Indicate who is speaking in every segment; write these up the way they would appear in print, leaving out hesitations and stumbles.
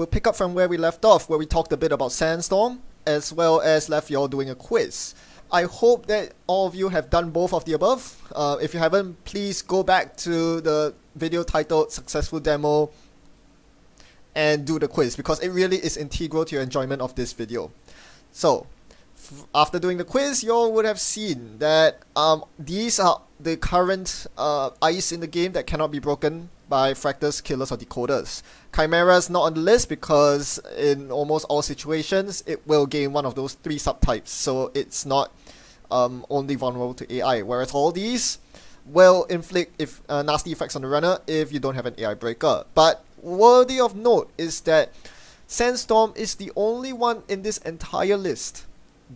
Speaker 1: we'll pick up from where we left off, where we talked a bit about Sandstorm, as well as left you all doing a quiz. I hope that all of you have done both of the above. If you haven't, please go back to the video titled Successful Demo and do the quiz, because it really is integral to your enjoyment of this video. So, after doing the quiz, you all would have seen that these are the current ice in the game that cannot be broken by fractals, killers, or decoders. Chimera's not on the list because in almost all situations it will gain one of those three subtypes, so it's not only vulnerable to AI, whereas all these will inflict nasty effects on the runner if you don't have an AI breaker. But worthy of note is that Sandstorm is the only one in this entire list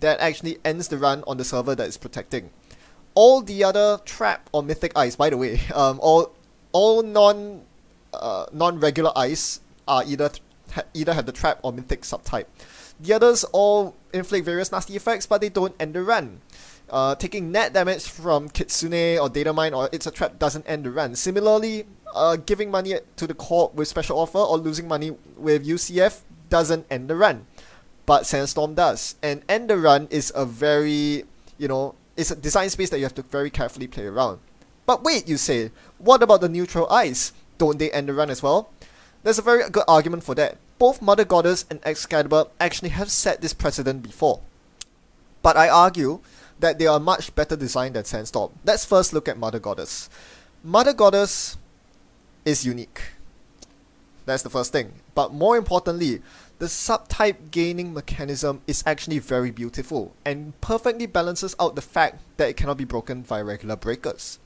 Speaker 1: that actually ends the run on the server that is protecting. All the other trap or mythic ice, by the way, all non-regular ice are either have the trap or mythic subtype. The others all inflict various nasty effects, but they don't end the run. Taking net damage from Kitsune or Data Mine or It's a Trap doesn't end the run. Similarly, giving money to the corp with special offer or losing money with UCF doesn't end the run. But Sandstorm does. And end the run is a very, it's a design space that you have to very carefully play around. But wait, you say, what about the neutral ice? Don't they end the run as well? There's a very good argument for that. Both Mother Goddess and Excalibur actually have set this precedent before. But I argue that they are much better designed than Sandstorm. Let's first look at Mother Goddess. Mother Goddess is unique. That's the first thing. But more importantly, the subtype gaining mechanism is actually very beautiful and perfectly balances out the fact that it cannot be broken via regular breakers.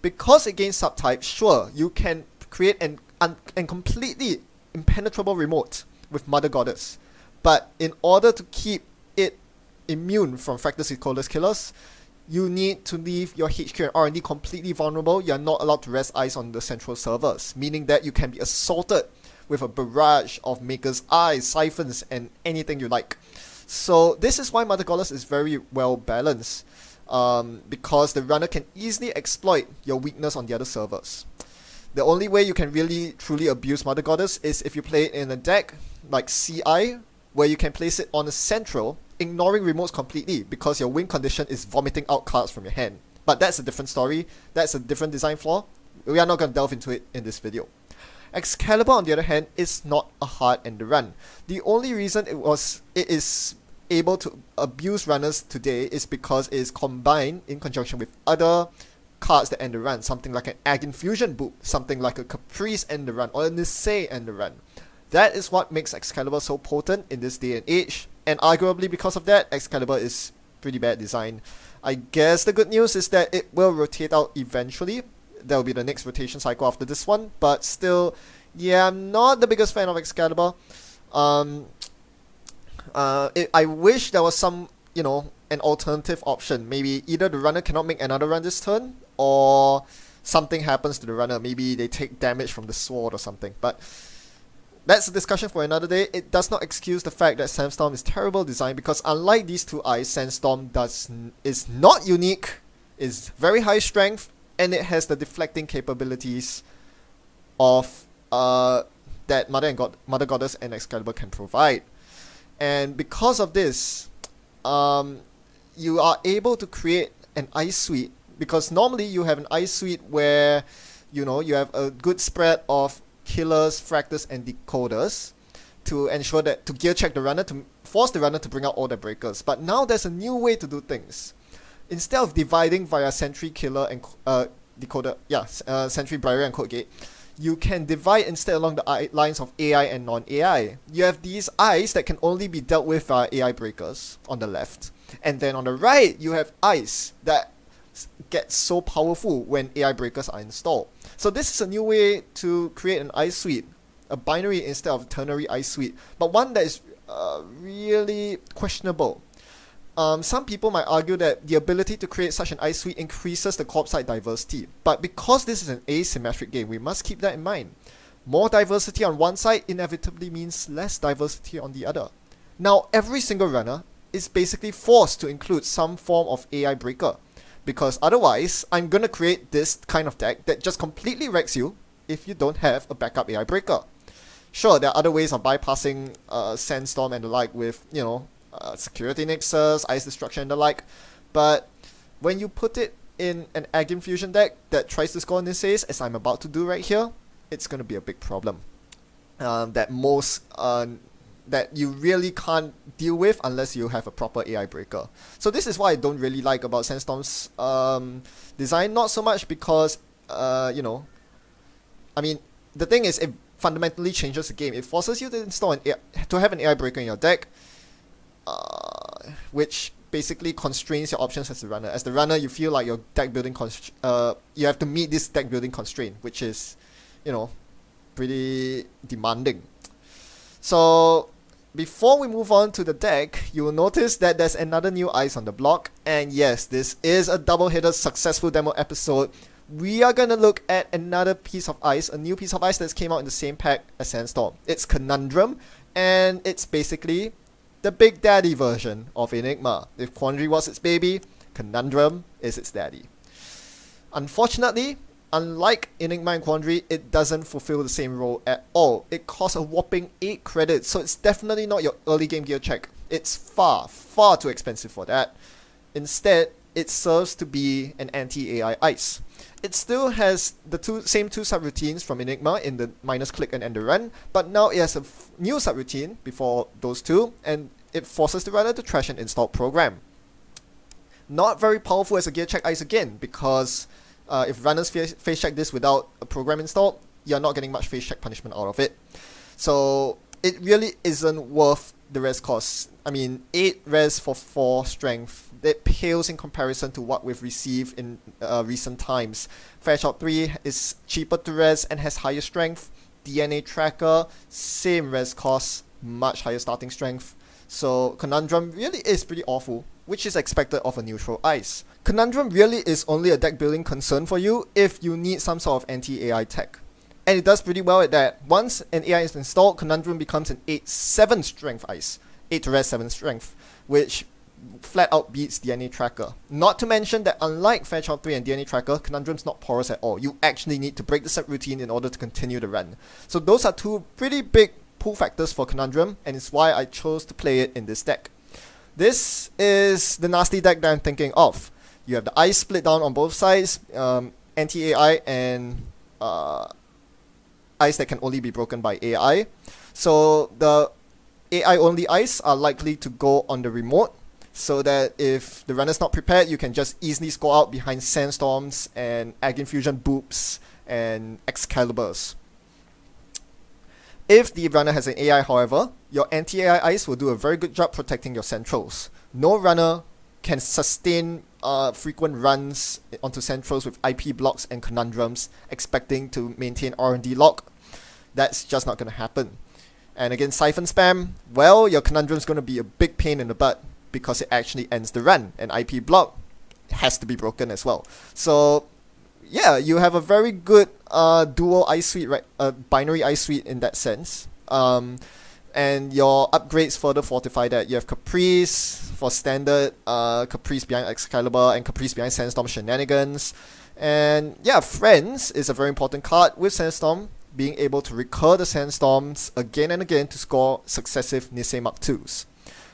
Speaker 1: Because it gains subtype, sure, you can create an completely impenetrable remote with Mother Goddess. But in order to keep it immune from fractals, decoders, killers, you need to leave your HQ and R&D completely vulnerable. You are not allowed to rest eyes on the central servers, meaning that you can be assaulted with a barrage of Maker's Eyes, Siphons, and anything you like. So this is why Mother Goddess is very well balanced, because the runner can easily exploit your weakness on the other servers. The only way you can really truly abuse Mother Goddess is if you play it in a deck like CI, where you can place it on a central, ignoring remotes completely because your win condition is vomiting out cards from your hand. But that's a different story, that's a different design flaw. We are not going to delve into it in this video. Excalibur, on the other hand, is not a hard end run. The only reason it is able to abuse runners today is because it is combined in conjunction with other cards that end the run, something like an Ag Infusion Boot, something like a Caprice end the run, or a Nisei end the run. That is what makes Excalibur so potent in this day and age, and arguably because of that, Excalibur is pretty bad design. I guess the good news is that it will rotate out eventually. That will be the next rotation cycle after this one, but still, yeah, I'm not the biggest fan of Excalibur. I wish there was some, an alternative option. Maybe either the runner cannot make another run this turn, or something happens to the runner. Maybe they take damage from the sword or something. But that's a discussion for another day. It does not excuse the fact that Sandstorm is terrible design, because unlike these two eyes, Sandstorm is not unique, is very high strength, and it has the deflecting capabilities of that Mother Goddess and Excalibur can provide. And because of this, you are able to create an ice suite, because normally you have an ice suite where you have a good spread of killers, fractals, and decoders to ensure that to gear check the runner, to force the runner to bring out all the breakers. But now there's a new way to do things. Instead of dividing via Sentry, Killer, and Decoder, Sentry, Briar, and Code Gate, you can divide instead along the lines of AI and non-AI. You have these eyes that can only be dealt with via AI breakers on the left. And then on the right, you have eyes that get so powerful when AI breakers are installed. So this is a new way to create an ice suite, a binary instead of a ternary ice suite, but one that is really questionable. Some people might argue that the ability to create such an ice suite increases the corp side diversity, but because this is an asymmetric game, we must keep that in mind. More diversity on one side inevitably means less diversity on the other. Now, every single runner is basically forced to include some form of AI breaker, because otherwise, I'm gonna create this kind of deck that just completely wrecks you if you don't have a backup AI breaker. Sure, there are other ways of bypassing Sandstorm and the like with, you know, security nexus, ice destruction and the like, but when you put it in an Ag Infusion deck that tries to score Nisei's, as I'm about to do right here, it's going to be a big problem. That you really can't deal with unless you have a proper AI breaker. So this is what I don't really like about Sandstorm's design, not so much because, you know, I mean, the thing is, it fundamentally changes the game. It forces you to install to have an AI breaker in your deck, which basically constrains your options as the runner. As the runner, you feel like your deck building you have to meet this deck building constraint, which is, you know, pretty demanding. So before we move on to the deck, you will notice that there's another new ice on the block, and yes, this is a double-header successful demo episode. We are gonna look at another piece of ice, a new piece of ice that's came out in the same pack as Sandstorm. It's Conundrum, and it's basically the Big Daddy version of Enigma. If Quandary was its baby, Conundrum is its daddy. Unfortunately, unlike Enigma and Quandary, it doesn't fulfill the same role at all. It costs a whopping 8 credits, so it's definitely not your early game gear check. It's far, far too expensive for that. Instead, it serves to be an anti-AI ice. It still has the same two subroutines from Enigma in the -click and end the run, but now it has a new subroutine before those two, and it forces the runner to trash an installed program. Not very powerful as a gear check ice again, because if runners face check this without a program installed, you're not getting much face check punishment out of it. So it really isn't worth the res cost. I mean, 8 res for 4 strength, that pales in comparison to what we've received in recent times. Fairchild 3 is cheaper to res and has higher strength. DNA Tracker, same res cost, much higher starting strength. So Conundrum really is pretty awful, which is expected of a neutral ice. Conundrum really is only a deck building concern for you if you need some sort of anti-AI tech. And it does pretty well at that. Once an AI is installed, Conundrum becomes an 8-7 strength ice. 8 to res 7 strength, which flat out beats DNA Tracker. Not to mention that unlike Fairchild 3 and DNA Tracker, Conundrum's not porous at all. You actually need to break the subroutine in order to continue the run. So those are two pretty big pull factors for Conundrum, and it's why I chose to play it in this deck. This is the nasty deck that I'm thinking of. You have the ice split down on both sides, anti-AI and ice that can only be broken by AI. So the AI only ice are likely to go on the remote, so that if the runner's not prepared, you can just easily score out behind Sandstorms and Ag Infusion Boops and Excaliburs. If the runner has an AI, however, your anti-AI ice will do a very good job protecting your centrals. No runner can sustain frequent runs onto centrals with IP blocks and Conundrums expecting to maintain R&D lock. That's just not going to happen. And against Siphon Spam, well, your Conundrum's going to be a big pain in the butt because it actually ends the run, and IP block has to be broken as well. So yeah, you have a very good dual ice suite, right? Binary ice suite in that sense. And your upgrades further fortify that. You have Caprice for standard, Caprice behind Excalibur, and Caprice behind Sandstorm Shenanigans. And yeah, Friends is a very important card with Sandstorm being able to recur the Sandstorms again and again to score successive Nisei Mark IIs.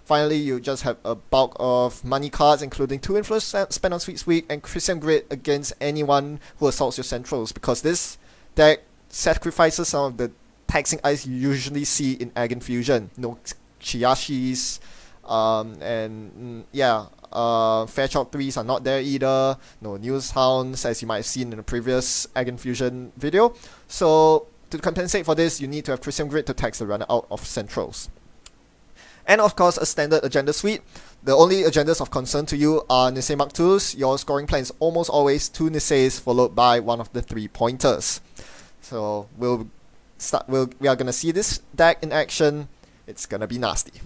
Speaker 1: Finally, you just have a bulk of money cards, including 2 influence spent on Sweet Sweep and Christian Grid against anyone who assaults your centrals, because this deck sacrifices some of the taxing ice you usually see in Ag Infusion. No Chiyashis, Fairchild 3s are not there either. No News Hounds, as you might have seen in the previous Ag Infusion video. So to compensate for this, you need to have Christian Grid to tax the runner out of centrals. And of course, a standard agenda suite. The only agendas of concern to you are Nisei Mark IIs. Your scoring plan is almost always 2 Niseis followed by one of the 3 pointers. So we are gonna see this deck in action. It's gonna be nasty.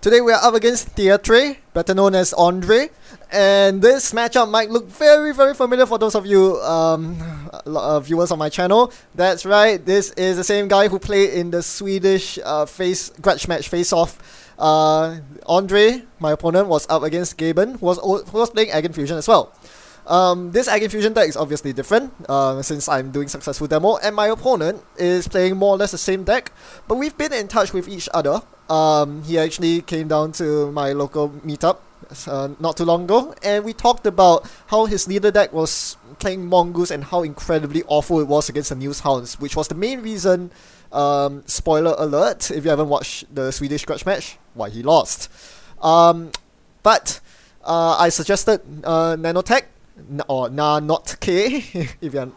Speaker 1: Today we are up against Theatre, better known as Andre, and this matchup might look very, very familiar for those of you viewers on my channel. That's right, this is the same guy who played in the Swedish grudge match face-off Andre, my opponent, was up against Gaben, who was playing Egg Fusion as well. This Egg Fusion deck is obviously different since I'm doing successful demo, and my opponent is playing more or less the same deck, but we've been in touch with each other. He actually came down to my local meetup not too long ago, and we talked about how his leader deck was playing Mongoose and how incredibly awful it was against the News Hounds, which was the main reason, spoiler alert, if you haven't watched the Swedish grudge match, why he lost. But I suggested Nanotech, or not K, if you're,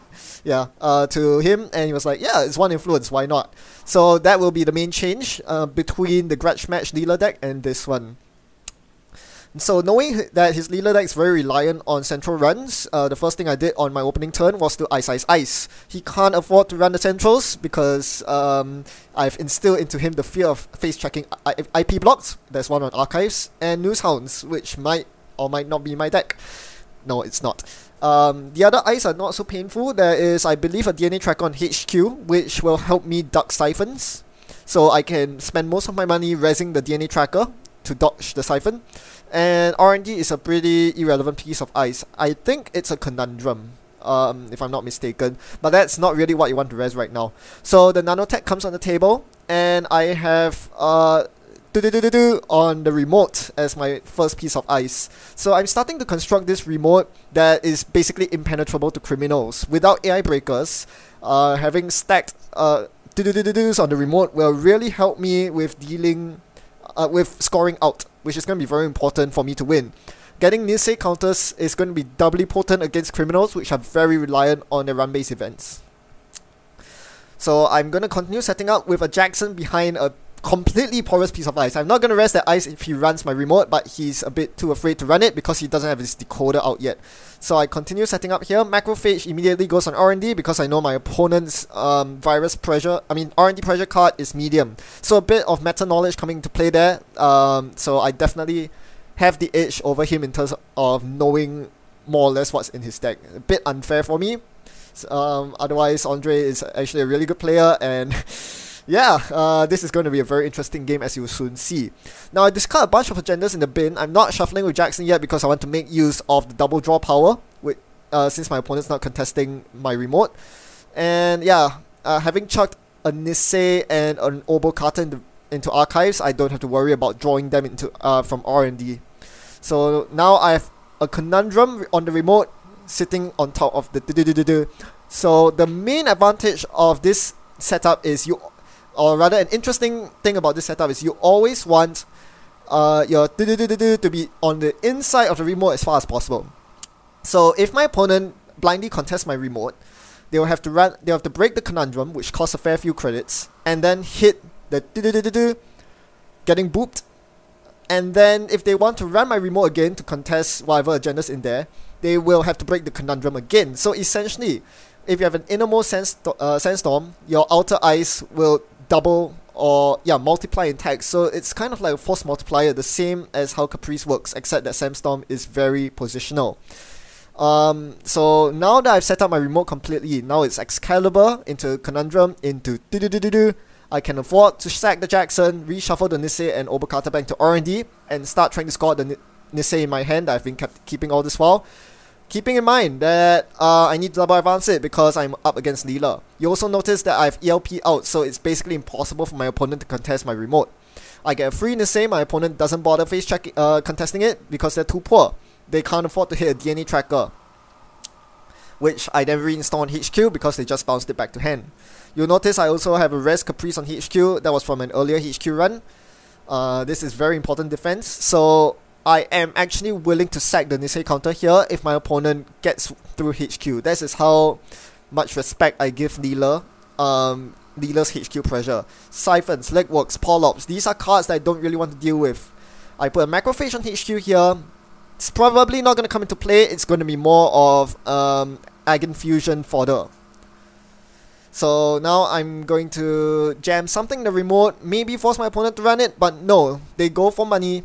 Speaker 1: to him, and he was like, yeah, it's one influence, why not? So that will be the main change between the grudge match dealer deck and this one. So knowing that his Leela deck is very reliant on central runs, the first thing I did on my opening turn was to ice. He can't afford to run the centrals because I've instilled into him the fear of face-checking IP blocks, there's one on Archives, and News Hounds, which might or might not be my deck. No, it's not. The other ice are not so painful. There is, I believe, a DNA tracker on HQ, which will help me duck siphons. So I can spend most of my money rezzing the DNA tracker to dodge the siphon. And R&D is a pretty irrelevant piece of ice. I think it's a Conundrum, if I'm not mistaken. But that's not really what you want to res right now. So the nanotech comes on the table, and I have on the remote as my first piece of ice. So I'm starting to construct this remote that is basically impenetrable to criminals. Without AI breakers, having stacked on the remote will really help me with dealing with scoring out, which is going to be very important for me to win. Getting Nisei counters is going to be doubly potent against criminals, which are very reliant on their run-based events. So I'm going to continue setting up with a Jackson behind a completely porous piece of ice. I'm not going to rest that ice if he runs my remote, but he's a bit too afraid to run it because he doesn't have his decoder out yet. So I continue setting up here. Macrophage immediately goes on R&D because I know my opponent's R&D pressure card is medium. So a bit of meta knowledge coming into play there. So I definitely have the edge over him in terms of knowing more or less what's in his deck. A bit unfair for me. Otherwise, Andre is actually a really good player, and yeah, this is going to be a very interesting game, as you will soon see. Now, I discard a bunch of agendas in the bin. I'm not shuffling with Jackson yet because I want to make use of the double draw power, since my opponent's not contesting my remote. And yeah, having chucked a Nisei and an Obo Kata into Archives, I don't have to worry about drawing them into from R&D. So now I have a Conundrum on the remote sitting on top of the So the main advantage of this setup is or rather an interesting thing about this setup is you always want your to be on the inside of the remote as far as possible. So if my opponent blindly contests my remote, they'll have to break the Conundrum, which costs a fair few credits, and then hit the getting booped. And then if they want to run my remote again to contest whatever agenda's in there, they will have to break the Conundrum again. So essentially, if you have an innermost sandstorm, your outer ice will double or multiply in tax. So it's kind of like a force multiplier, the same as how Caprice works, except that Sandstorm is very positional. So now that I've set up my remote completely, now it's Excalibur into Conundrum into I can afford to sack the Jackson, reshuffle the Nisei and Obokata back to R&D, and start trying to score the Nisei in my hand that I've been keeping all this while. Keeping in mind that I need to double advance it because I'm up against Leela. You also notice that I have ELP out, so it's basically impossible for my opponent to contest my remote. I get a free Nisei, my opponent doesn't bother contesting it because they're too poor. They can't afford to hit a DNA tracker, which I then reinstall on HQ because they just bounced it back to hand. You'll notice I also have a Res Caprice on HQ that was from an earlier HQ run. This is very important defense, so I am actually willing to sack the Nisei counter here if my opponent gets through HQ. This is how much respect I give Leela. Leela's HQ pressure. Siphons, Legworks, Polyps, these are cards that I don't really want to deal with. I put a Macrophage on HQ here. It's probably not going to come into play. It's going to be more of Agent Fusion fodder. So now I'm going to jam something in the remote, maybe force my opponent to run it, but no, they go for money.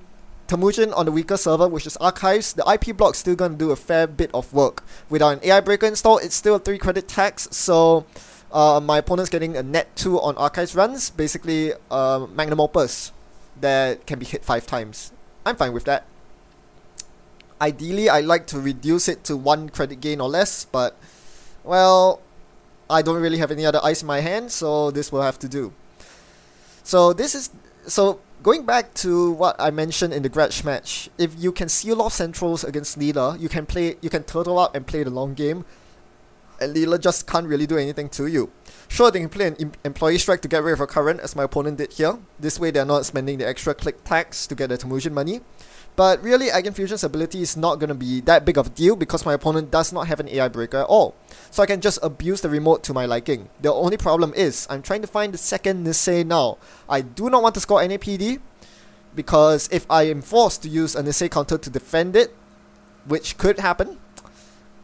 Speaker 1: Temujin on the weaker server, which is Archives, the IP block's still going to do a fair bit of work. Without an AI breaker installed, it's still a 3 credit tax, so my opponent's getting a net 2 on Archives runs, basically magnum opus. that can be hit 5 times. I'm fine with that. Ideally, I like to reduce it to 1 credit gain or less, but, well, I don't really have any other ice in my hand, so this will have to do. So going back to what I mentioned in the grudge match, if you can seal off centrals against Leela, you can turtle up and play the long game, and Leela just can't really do anything to you. Sure, they can play an employee strike to get rid of a current, as my opponent did here. This way they're not spending the extra click tax to get the Temujin money. But really, Eigenfusion's ability is not going to be that big of a deal because my opponent does not have an AI breaker at all. So I can just abuse the remote to my liking. The only problem is, I'm trying to find the second Nisei now. I do not want to score any PD, because if I am forced to use a Nisei counter to defend it, which could happen,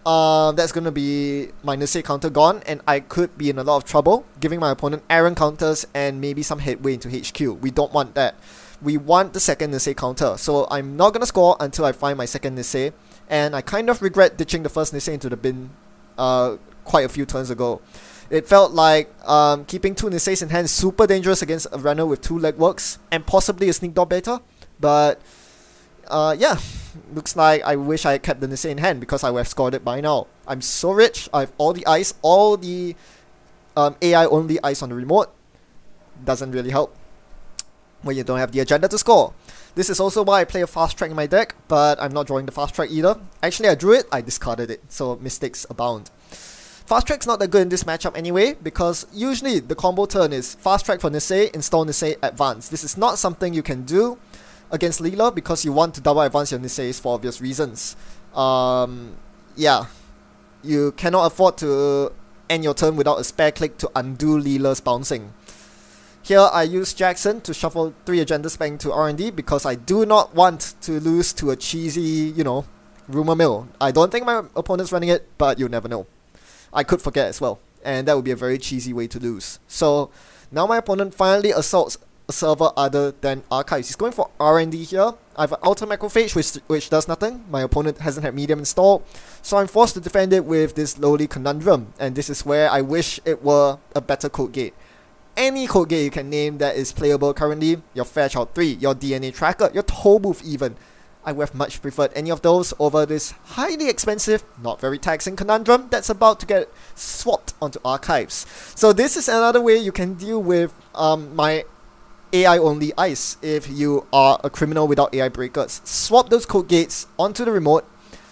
Speaker 1: that's going to be my Nisei counter gone, and I could be in a lot of trouble, giving my opponent Aaron counters and maybe some headway into HQ. We don't want that. We want the second Nisei counter, so I'm not going to score until I find my second Nisei, and I kind of regret ditching the first Nisei into the bin quite a few turns ago. It felt like keeping 2 Niseis in hand is super dangerous against a runner with 2 legworks, and possibly a sneak door beta, but yeah, looks like I wish I had kept the Nisei in hand because I would have scored it by now. I'm so rich, I have all the ice, all the AI only ice on the remote. Doesn't really help when you don't have the agenda to score. This is also why I play a fast track in my deck, but I'm not drawing the fast track either. Actually, I drew it, I discarded it, so mistakes abound. Fast track's not that good in this matchup anyway, because usually the combo turn is fast track for Nisei, install Nisei, advance. This is not something you can do against Leela because you want to double advance your Niseis for obvious reasons. Yeah, you cannot afford to end your turn without a spare click to undo Leela's bouncing. Here I use Jackson to shuffle 3 agendas back into R&D because I do not want to lose to a cheesy, you know, rumor mill. I don't think my opponent's running it, but you never know. I could forget as well, and that would be a very cheesy way to lose. So now my opponent finally assaults a server other than Archives. He's going for R&D here. I have an Ultra Macrophage which does nothing. My opponent hasn't had Medium installed, so I'm forced to defend it with this lowly Conundrum, and this is where I wish it were a better code gate. Any code gate you can name that is playable currently, your Fairchild 3, your DNA Tracker, your Toll Booth even. I would have much preferred any of those over this highly expensive, not very taxing Conundrum that's about to get swapped onto Archives. So this is another way you can deal with my AI only ice if you are a criminal without AI breakers. Swap those code gates onto the remote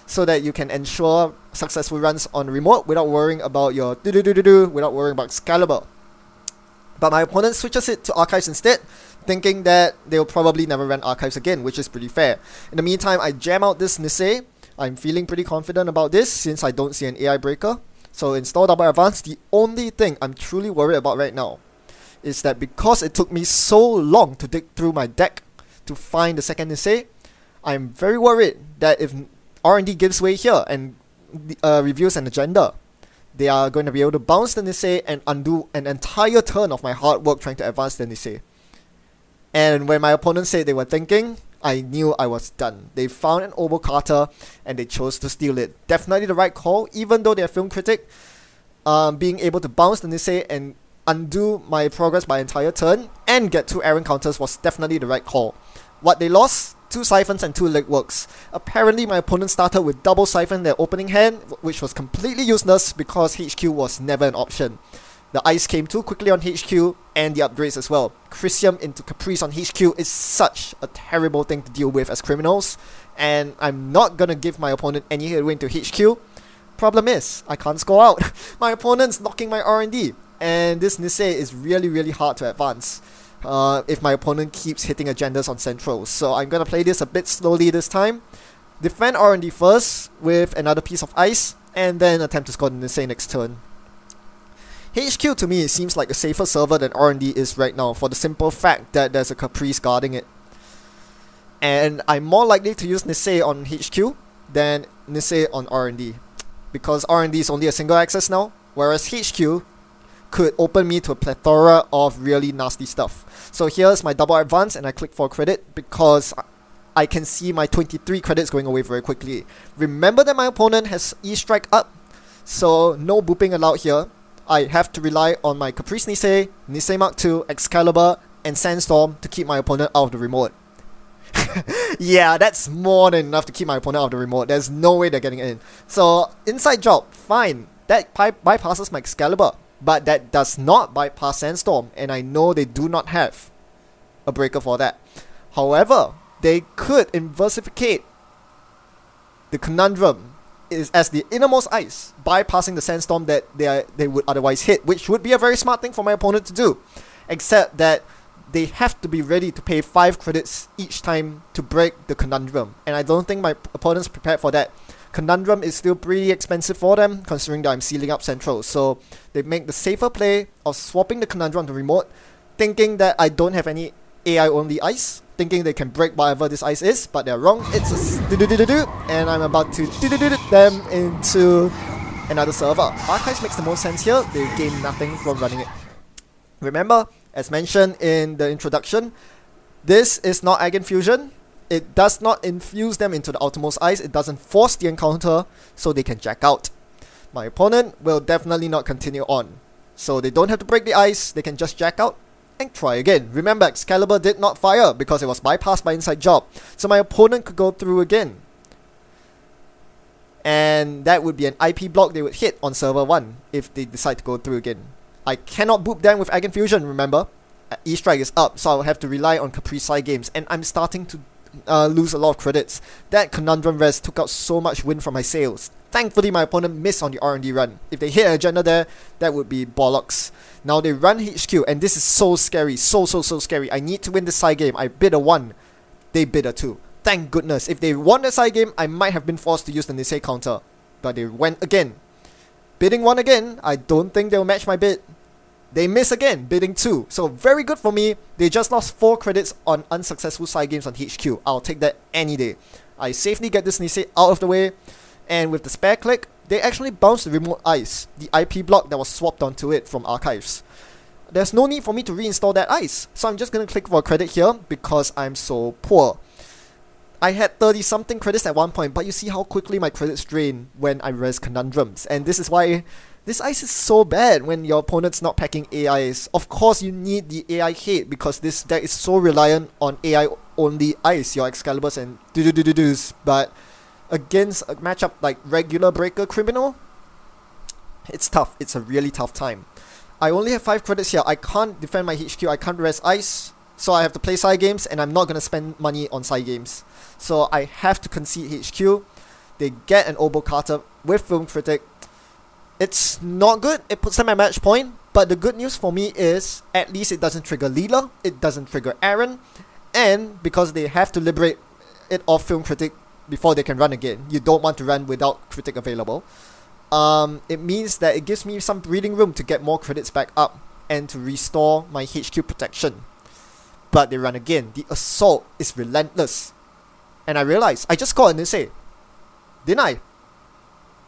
Speaker 1: so that you can ensure successful runs on the remote without worrying about your without worrying about Excalibur. But my opponent switches it to Archives instead, thinking that they'll probably never run Archives again, which is pretty fair. In the meantime, I jam out this Nisei. I'm feeling pretty confident about this since I don't see an AI breaker. So install double advance. The only thing I'm truly worried about right now is that because it took me so long to dig through my deck to find the second Nisei, I'm very worried that if R&D gives way here and reveals an agenda, they are going to be able to bounce the Nisei and undo an entire turn of my hard work trying to advance the Nisei. And when my opponent said they were thinking, I knew I was done. They found an Obo Carter and they chose to steal it. Definitely the right call, even though they're film critic. Being able to bounce the Nisei and undo my progress by entire turn and get 2 Aaron counters was definitely the right call. What they lost? 2 Siphons and 2 legworks. Apparently my opponent started with double Siphon their opening hand, which was completely useless because HQ was never an option. The ice came too quickly on HQ and the upgrades as well. Chrysium into Caprice on HQ is such a terrible thing to deal with as criminals, and I'm not gonna give my opponent any headway into HQ. Problem is, I can't score out. My opponent's knocking my R&D, and this Nisei is really hard to advance if my opponent keeps hitting agendas on centrals. So I'm gonna play this a bit slowly this time. Defend R&D first with another piece of ice, and then attempt to score the Nisei next turn. HQ to me seems like a safer server than R&D is right now for the simple fact that there's a Caprice guarding it. And I'm more likely to use Nisei on HQ than Nisei on R&D, because R&D is only a single access now, whereas HQ could open me to a plethora of really nasty stuff. So here's my double advance and I click for credit because I can see my 23 credits going away very quickly. Remember that my opponent has E-Strike up, so no booping allowed here. I have to rely on my Caprice Nisei, Nisei Mark II, Excalibur, and Sandstorm to keep my opponent out of the remote. Yeah, that's more than enough to keep my opponent out of the remote. There's no way they're getting in. So, inside job, fine. That bypasses my Excalibur. But that does not bypass Sandstorm. And I know they do not have a breaker for that. However, they could inversificate the Conundrum as the innermost ice, bypassing the Sandstorm that they would otherwise hit, which would be a very smart thing for my opponent to do. Except that they have to be ready to pay 5 credits each time to break the Conundrum. And I don't think my opponent's prepared for that. Conundrum is still pretty expensive for them, considering that I'm sealing up Central. So they make the safer play of swapping the Conundrum to remote, thinking that I don't have any AI-only ice, thinking they can break whatever this ice is, but they're wrong. It's a do-do-do-do-do, and I'm about to do-do-do-do them into another server. Archives makes the most sense here. They gain nothing from running it. Remember, as mentioned in the introduction, this is not Eigen Fusion. It does not infuse them into the outermost ice. It doesn't force the encounter, so they can jack out. My opponent will definitely not continue on. So they don't have to break the ice, they can just jack out and try again. Remember, Excalibur did not fire because it was bypassed by Inside Job. So my opponent could go through again. And that would be an IP block they would hit on server 1 if they decide to go through again. I cannot boop them with Eigen Fusion, remember. E-Strike is up, so I'll have to rely on Capri Sai games. And I'm starting to lose a lot of credits. That Conundrum Res took out so much win from my sails. Thankfully, my opponent missed on the R&D run. If they hit an agenda there, that would be bollocks. Now they run HQ, and this is so scary. So scary. I need to win this side game. I bid a 1. They bid a 2. Thank goodness. If they won the side game, I might have been forced to use the Nisei counter. But they went again. Bidding 1 again. I don't think they'll match my bid. They miss again, bidding 2. So very good for me. They just lost 4 credits on unsuccessful side games on HQ. I'll take that any day. I safely get this Nisei out of the way. And with the spare click, they actually bounced the remote ice, the IP block that was swapped onto it from archives. There's no need for me to reinstall that ice. So I'm just going to click for a credit here because I'm so poor. I had 30 something credits at one point, but you see how quickly my credits drain when I res Conundrums. And this is why this ice is so bad when your opponent's not packing AIs. Of course, you need the AI hate because this deck is so reliant on AI only ice, your Excaliburs and do-do-do-do-doos. But against a matchup like regular Breaker Criminal, it's tough. It's a really tough time. I only have 5 credits here. I can't defend my HQ. I can't res ice. So I have to play side games and I'm not going to spend money on side games. So I have to concede HQ. They get an Obo Carter with Film Critic. It's not good. It puts them at match point. But the good news for me is at least it doesn't trigger Leela. It doesn't trigger Aaron. And because they have to liberate it off Film Critic before they can run again. You don't want to run without Critic available. It means that it gives me some breathing room to get more credits back up and to restore my HQ protection. But they run again. The assault is relentless. And I realize I just got an Nisei. Didn't I?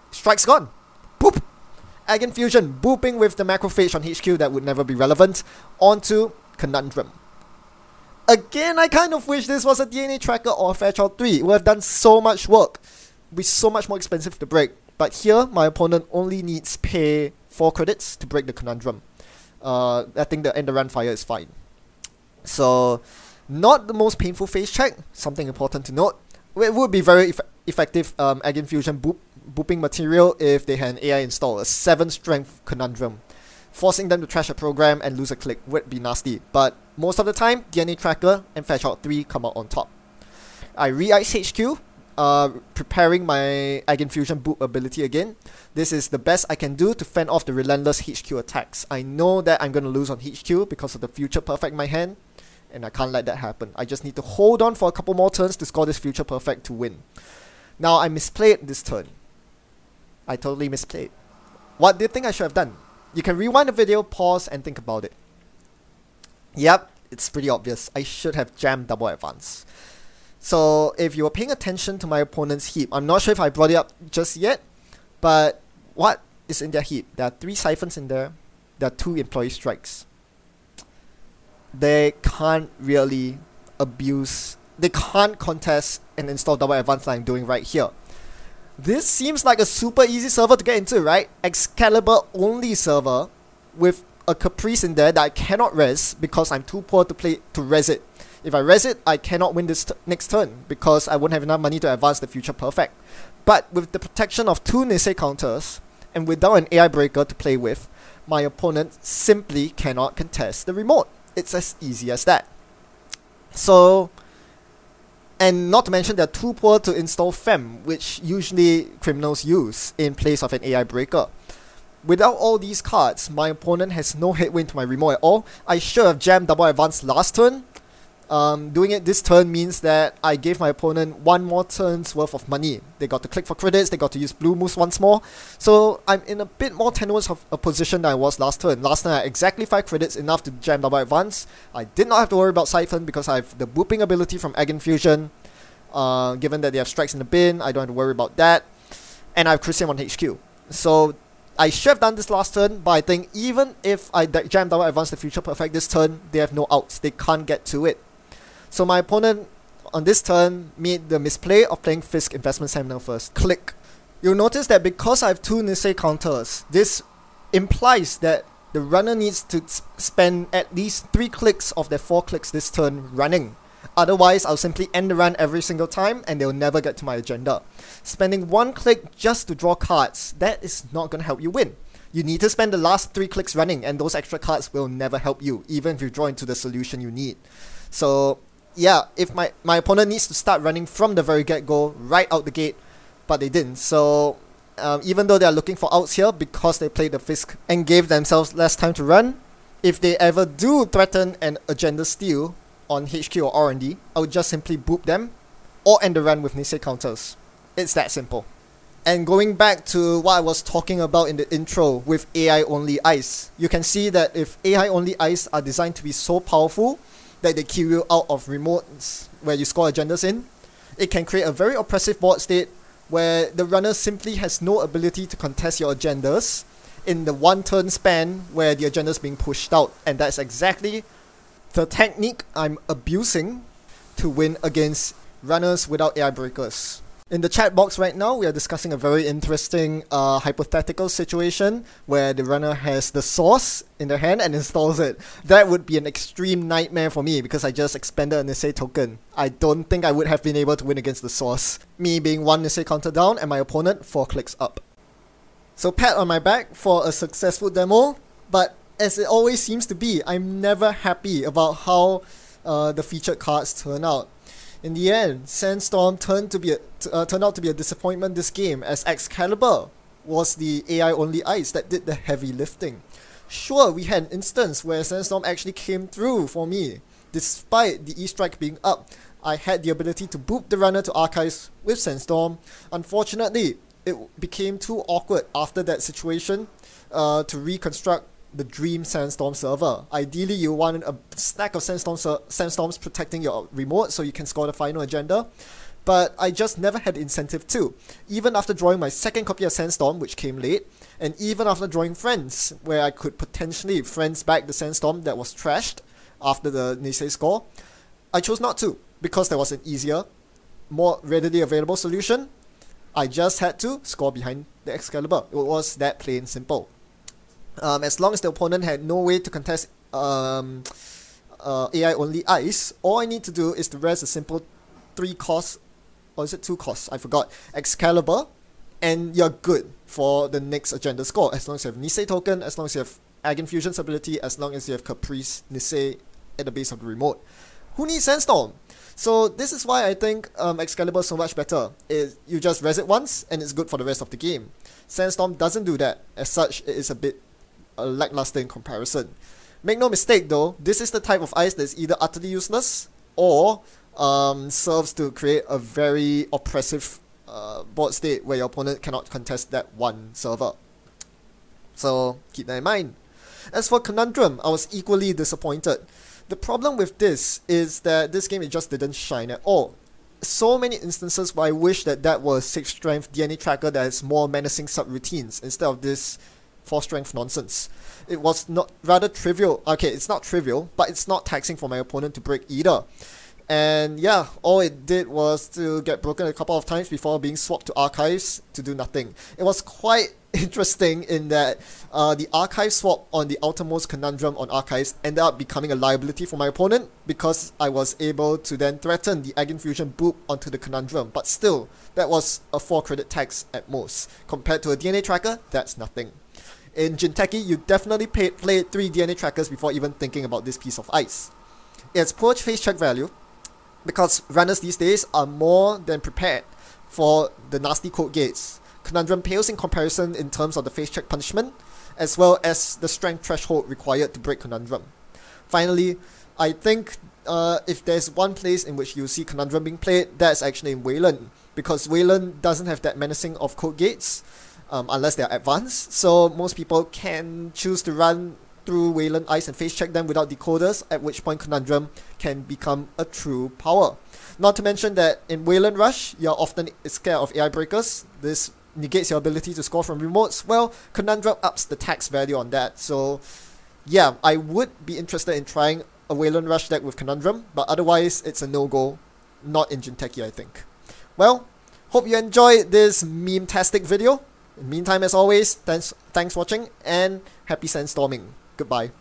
Speaker 1: Strike's gone. Boop! Eigen Fusion booping with the macrophage on HQ that would never be relevant. Onto Conundrum. Again, I kind of wish this was a DNA tracker or a Fairchild 3. It would have done so much work. It would be so much more expensive to break. But here, my opponent only needs pay 4 credits to break the Conundrum. I think the end of run fire is fine. So, not the most painful phase check. Something important to note. It would be very effective Eigen Fusion booping material if they had an AI install. A 7 strength Conundrum. Forcing them to trash a program and lose a click would be nasty. But most of the time, DNA Tracker and Fairchild 3 come out on top. I re-ice HQ. Preparing my Eigen Fusion boop ability again. This is the best I can do to fend off the relentless HQ attacks. I know that I'm going to lose on HQ because of the Future Perfect in my hand. And I can't let that happen. I just need to hold on for a couple more turns to score this Future Perfect to win. Now, I misplayed this turn. I totally misplayed. What do you think I should have done? You can rewind the video, pause, and think about it. Yep, it's pretty obvious. I should have jammed double advance. So, if you were paying attention to my opponent's heap, I'm not sure if I brought it up just yet, but what is in their heap? There are 3 siphons in there. There are 2 employee strikes. They can't really abuse, they can't contest and install double advance like I'm doing right here. This seems like a super easy server to get into, right? Excalibur only server with a Caprice in there that I cannot res because I'm too poor to res it. If I res it, I cannot win this next turn because I won't have enough money to advance the future perfect. But with the protection of 2 Nisei counters, and without an AI breaker to play with, my opponent simply cannot contest the remote. It's as easy as that. So, and not to mention they're too poor to install Fem, which usually criminals use in place of an AI breaker. Without all these cards, my opponent has no headwind to my remote at all. I should have jammed double advance last turn. Doing it this turn means that I gave my opponent 1 more turn's worth of money. They got to click for credits, they got to use blue moves once more. So I'm in a bit more tenuous of a position than I was last turn. Last turn I had exactly 5 credits, enough to jam double advance. I did not have to worry about Siphon because I have the booping ability from Egg Infusion. Given that they have strikes in the bin, I don't have to worry about that. And I have Chrysium on HQ. So I should have done this last turn, but I think even if I jam double advance the future perfect this turn, they have no outs. They can't get to it. So my opponent on this turn made the misplay of playing Fisk Investment Seminar first. Click. You'll notice that because I have 2 Nisei counters, this implies that the runner needs to spend at least 3 clicks of their 4 clicks this turn running. Otherwise, I'll simply end the run every single time and they'll never get to my agenda. Spending 1 click just to draw cards, that is not going to help you win. You need to spend the last 3 clicks running, and those extra cards will never help you, even if you draw into the solution you need. So yeah, if my opponent needs to start running from the very get-go, right out the gate, but they didn't. So even though they are looking for outs here because they played the Fisk and gave themselves less time to run, if they ever do threaten an agenda steal on HQ or R&D, I would just simply boop them or end the run with Nisei counters. It's that simple. And going back to what I was talking about in the intro with AI only ice, you can see that if AI only ice are designed to be so powerful that they kill you out of remotes where you score agendas in, it can create a very oppressive board state where the runner simply has no ability to contest your agendas in the 1 turn span where the agenda is being pushed out. And that's exactly the technique I'm abusing to win against runners without AI breakers. In the chat box right now, we are discussing a very interesting hypothetical situation where the runner has the source in their hand and installs it. That would be an extreme nightmare for me because I just expended a Nisei token. I don't think I would have been able to win against the source. Me being 1 Nisei counter down and my opponent 4 clicks up. So pat on my back for a successful demo, but as it always seems to be, I'm never happy about how the featured cards turn out. In the end, Sandstorm turned out to be a disappointment this game, as Excalibur was the AI only ice that did the heavy lifting. Sure, we had an instance where Sandstorm actually came through for me. Despite the E-Strike being up, I had the ability to boop the runner to archives with Sandstorm. Unfortunately, it became too awkward after that situation to reconstruct the dream Sandstorm server. Ideally, you want a stack of Sandstorms protecting your remote so you can score the final agenda, but I just never had the incentive to. Even after drawing my 2nd copy of Sandstorm, which came late, and even after drawing Friends, where I could potentially Friends back the Sandstorm that was trashed after the Nisei score, I chose not to, because there was an easier, more readily available solution. I just had to score behind the Excalibur. It was that plain simple. As long as the opponent had no way to contest AI only ice, all I need to do is to res a simple 3 cost, or is it 2 costs? I forgot. Excalibur, and you're good for the next agenda score. As long as you have Nisei token, as long as you have Egg Infusion's ability, as long as you have Caprice Nisei at the base of the remote. Who needs Sandstorm? So this is why I think Excalibur is so much better. You just res it once and it's good for the rest of the game. Sandstorm doesn't do that. As such, it is a bit lackluster in comparison. Make no mistake though, this is the type of ice that is either utterly useless or serves to create a very oppressive board state where your opponent cannot contest that one server. So keep that in mind. As for Conundrum, I was equally disappointed. The problem with this is that this game, it just didn't shine at all. So many instances where I wish that was 6 strength DNA tracker that has more menacing subroutines instead of this 4 strength nonsense. It was not rather trivial. Okay, it's not trivial, but it's not taxing for my opponent to break either. And yeah, all it did was to get broken a couple of times before being swapped to archives to do nothing. It was quite interesting in that the archive swap on the outermost conundrum on archives ended up becoming a liability for my opponent because I was able to then threaten the Egg Infusion boop onto the conundrum. But still, that was a 4 credit tax at most. Compared to a DNA tracker, that's nothing. In Jinteki, you definitely played 3 DNA trackers before even thinking about this piece of ice. Its poor face check value, because runners these days are more than prepared for the nasty code gates. Conundrum pales in comparison in terms of the face check punishment, as well as the strength threshold required to break Conundrum. Finally, I think if there's one place in which you see Conundrum being played, that's actually in Wayland, because Wayland doesn't have that menacing of code gates, unless they're advanced, so most people can choose to run through Wayland Ice and face check them without decoders, at which point Conundrum can become a true power. Not to mention that in Wayland Rush, you're often scared of AI breakers. This negates your ability to score from remotes. Well, Conundrum ups the tax value on that. So yeah, I would be interested in trying a Wayland Rush deck with Conundrum, but otherwise it's a no-go. Not in Jinteki, I think. Well, hope you enjoyed this meme-tastic video. In the meantime, as always, thanks for watching and happy sandstorming. Goodbye.